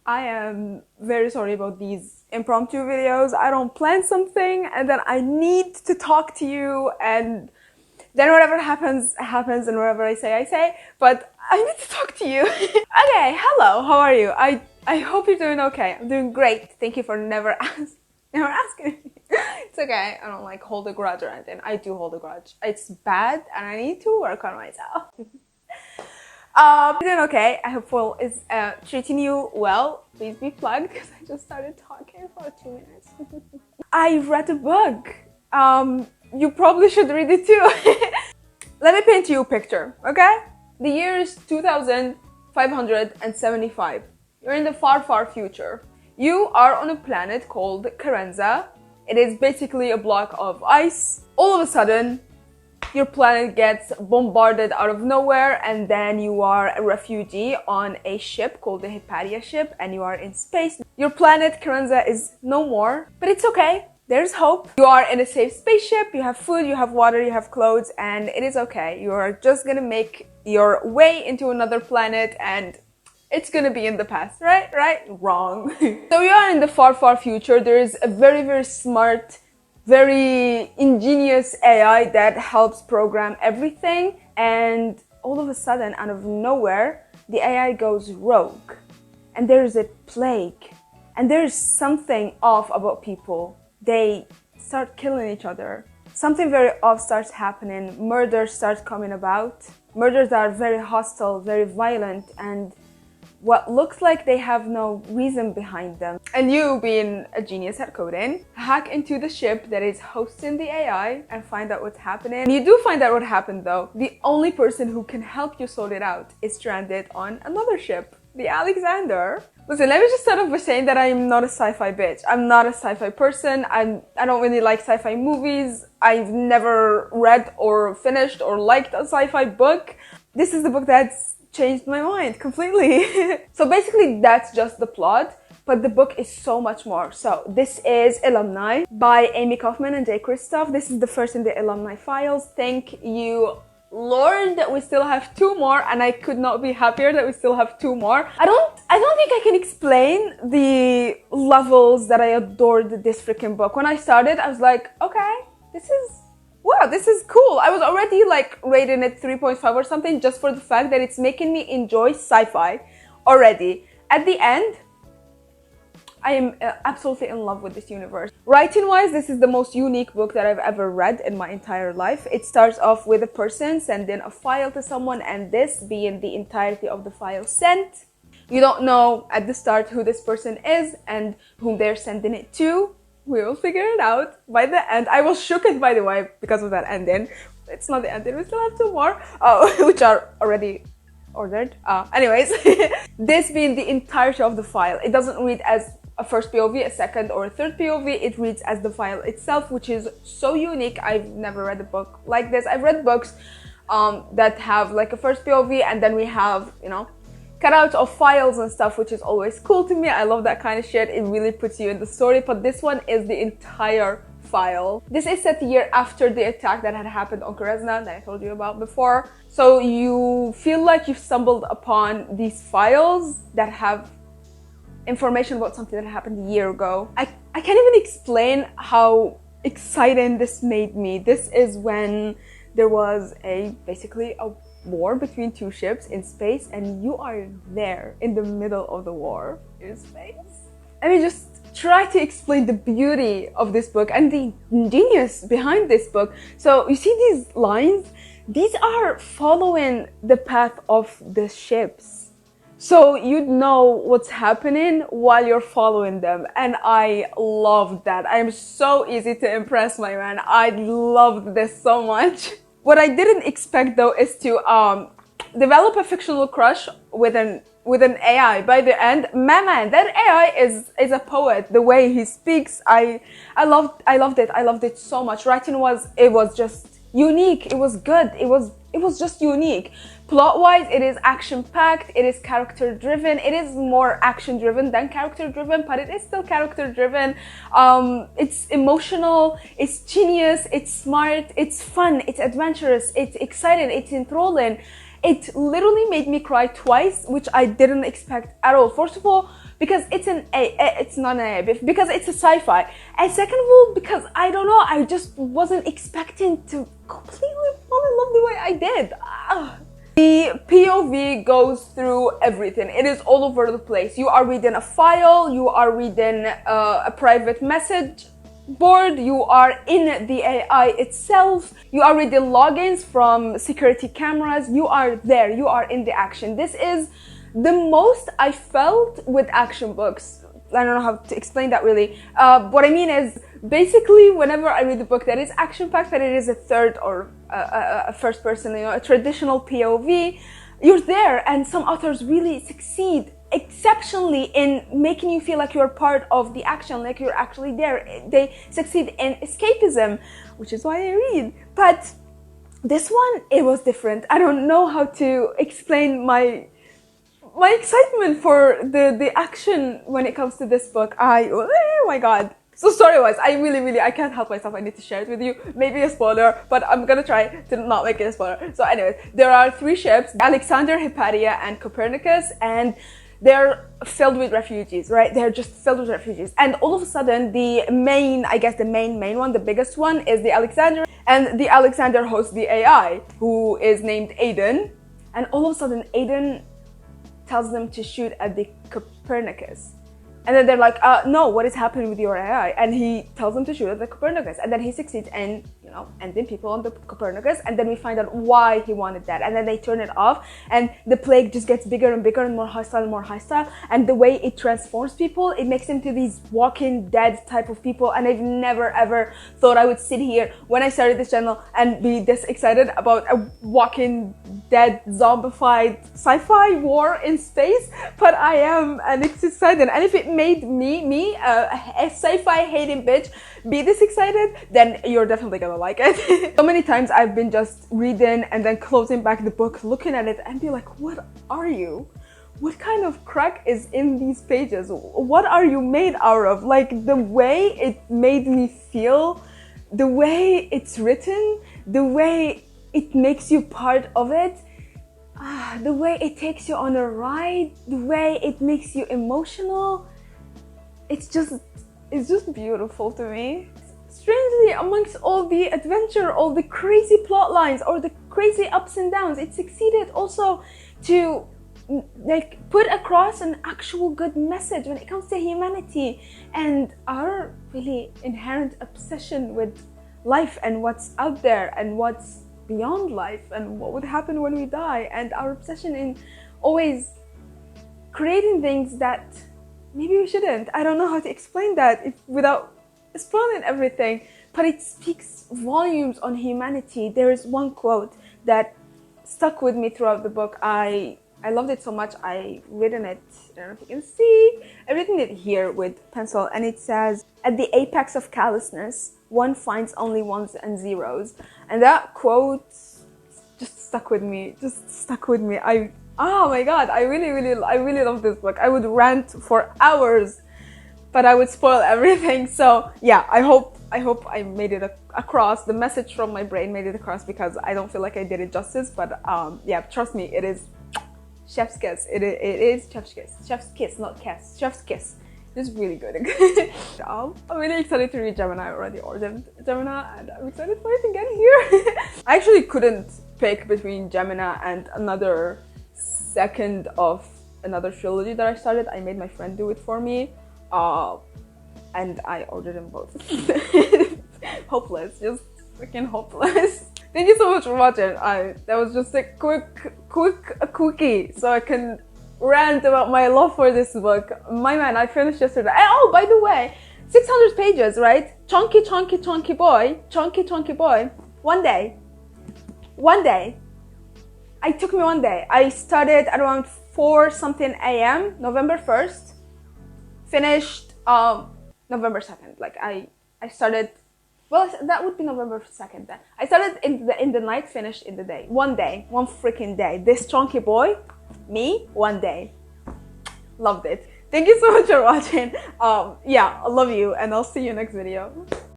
I am very sorry about these impromptu videos. I don't plan something and then I need to talk to you, and then whatever happens, happens, and whatever I say, but I need to talk to you. Okay, hello, how are you? I hope you're doing okay. I'm doing great. Thank you for never asking me. It's okay, I don't like hold a grudge or anything. I do hold a grudge. It's bad and I need to work on myself. Doing okay. I hope Will is treating you well. Please be plugged because I just started talking for 2 minutes. I read a book. You probably should read it too. Let me paint you a picture, okay? The year is 2575. You're in the far, far future. You are on a planet called Carenza. It is basically a block of ice. All of a sudden, your planet gets bombarded out of nowhere, and then you are a refugee on a ship called the Hypatia ship, and you are in space. Your planet, Carenza, is no more, but it's okay. There's hope. You are in a safe spaceship, you have food, you have water, you have clothes, and it is okay. You are just gonna make your way into another planet, and it's gonna be in the past, right? Wrong. So you are in the far, far future. There is a very, very smart, very ingenious AI that helps program everything, and all of a sudden, out of nowhere, the AI goes rogue, and there is a plague, and there is something off about people. They start killing each other. Something very off starts happening. Murders start coming about. Murders are very hostile, very violent, and what looks like they have no reason behind them. And you, being a genius at coding, hack into the ship that is hosting the AI and find out what's happening. And you do find out what happened though. The only person who can help you sort it out is stranded on another ship, the Alexander. Listen, let me just start off by saying that I'm not a sci-fi bitch. I'm not a sci-fi person. I don't really like sci-fi movies. I've never read or finished or liked a sci-fi book. This is the book that's changed my mind completely. So basically that's just the plot, but the book is so much more. So this is Alumni by Amy Kaufman and Jay Kristoff. This is the first in the alumni files. Thank you, Lord, that we still have 2 more, and I could not be happier that we still have 2 more. I don't think I can explain the levels that I adored this freaking book. When I started, I was like, okay, wow, this is cool. I was already like rating it 3.5 or something just for the fact that it's making me enjoy sci-fi already. At the end, I am absolutely in love with this universe. Writing-wise, this is the most unique book that I've ever read in my entire life. It starts off with a person sending a file to someone, and this being the entirety of the file sent. You don't know at the start who this person is and whom they're sending it to. We will figure it out by the end. I was shooked, by the way, because of that ending. It's not the ending, we still have 2 more, which are already ordered. Anyways, this being the entirety of the file. It doesn't read as a first POV, a second, or a third POV. It reads as the file itself, which is so unique. I've never read a book like this. I've read books that have like a first POV, and then we have, you know, cutouts of files and stuff, which is always cool to me. I love that kind of shit. It really puts you in the story, but this one is the entire file. This is set a year after the attack that had happened on Carenza that I told you about before. So you feel like you've stumbled upon these files that have information about something that happened a year ago. I can't even explain how exciting this made me. This is when there was basically a war between 2 ships in space, and you are there in the middle of the war in space. Let me just try to explain the beauty of this book and the genius behind this book. So you see these lines? These are following the path of the ships. So you'd know what's happening while you're following them. And I loved that. I am so easy to impress, my man. I loved this so much. What I didn't expect though is to develop a fictional crush with an AI. By the end, man, that AI is a poet. The way he speaks, I loved it. I loved it so much. Writing was just unique. It was good. It was just unique. Plot-wise, it is action-packed, it is character-driven. It is more action-driven than character-driven, but it is still character-driven. It's emotional, it's genius, it's smart, it's fun, it's adventurous, it's exciting, it's enthralling. It literally made me cry twice, which I didn't expect at all. First of all, because it's it's not an A, because it's a sci-fi. And second of all, because I don't know, I just wasn't expecting to completely fall in love the way I did. The POV goes through everything. It is all over the place. You are reading a file, you are reading a private message board, you are in the AI itself, you are reading logins from security cameras, you are there, you are in the action. This is the most I felt with action books. I don't know how to explain that really. What I mean is, basically, whenever I read a book that is action-packed, that it is a third or a first person, you know, a traditional POV, you're there, and some authors really succeed exceptionally in making you feel like you're part of the action, like you're actually there. They succeed in escapism, which is why I read. But this one, it was different. I don't know how to explain my excitement for the action when it comes to this book. Oh my god. So story-wise, I can't help myself. I need to share it with you. Maybe a spoiler, but I'm gonna try to not make it a spoiler. So anyways, there are 3 ships, Alexander, Hypatia, and Copernicus, and they're filled with refugees, right? They're just filled with refugees. And all of a sudden, the main one, the biggest one, is the Alexander. And the Alexander hosts the AI, who is named Aiden. And all of a sudden, Aiden tells them to shoot at the Copernicus. And then they're like, no, what is happening with your AI? And he tells them to shoot at the Copernicus. And then he succeeds in, you know, ending people on the Copernicus. And then we find out why he wanted that. And then they turn it off. And the plague just gets bigger and bigger and more hostile and more hostile. And the way it transforms people, it makes them to these walking dead type of people. And I've never ever thought I would sit here when I started this channel and be this excited about a walking dead, zombified sci-fi war in space. But I am, and it's exciting. And if it made me, a sci-fi hating bitch, be this excited, then you're definitely gonna like it. So many times I've been just reading and then closing back the book, looking at it and be like, what are you? What kind of crack is in these pages? What are you made out of? Like, the way it made me feel, the way it's written, the way it makes you part of it, the way it takes you on a ride, the way it makes you emotional. It's just beautiful to me. Strangely, amongst all the adventure, all the crazy plot lines, or the crazy ups and downs, it succeeded also to like put across an actual good message when it comes to humanity and our really inherent obsession with life and what's out there and what's beyond life and what would happen when we die, and our obsession in always creating things that maybe we shouldn't. I don't know how to explain that without spoiling everything, but it speaks volumes on humanity. There is one quote that stuck with me throughout the book. I loved it so much. I written it, I don't know if you can see, I've written it here with pencil, and it says, "At the apex of callousness, one finds only ones and zeros." And that quote just stuck with me, oh my god, I really love this book. I would rant for hours, but I would spoil everything. So yeah, I hope I made it across. The message from my brain made it across, because I don't feel like I did it justice. But yeah, trust me, it is chef's kiss. It is chef's kiss. Chef's kiss, not kiss. Chef's kiss. It's really good. I'm really excited to read Gemini. I already ordered Gemini, and I'm excited for it to get here. I actually couldn't pick between Gemini and another second of another trilogy that I started. I made my friend do it for me, and I ordered them both. Hopeless, just freaking hopeless. Thank you so much for watching. That was just a quickie, so I can rant about my love for this book. My man, I finished yesterday. Oh, by the way, 600 pages, right? Chunky boy. One day. It took me one day. I started at around 4 something a.m. November 1st, finished November 2nd. Like I started, well, that would be November 2nd then. I started in the night, finished in the day. One freaking day. This chunky boy, me, one day. Loved it. Thank you so much for watching. Yeah, I love you, and I'll see you next video.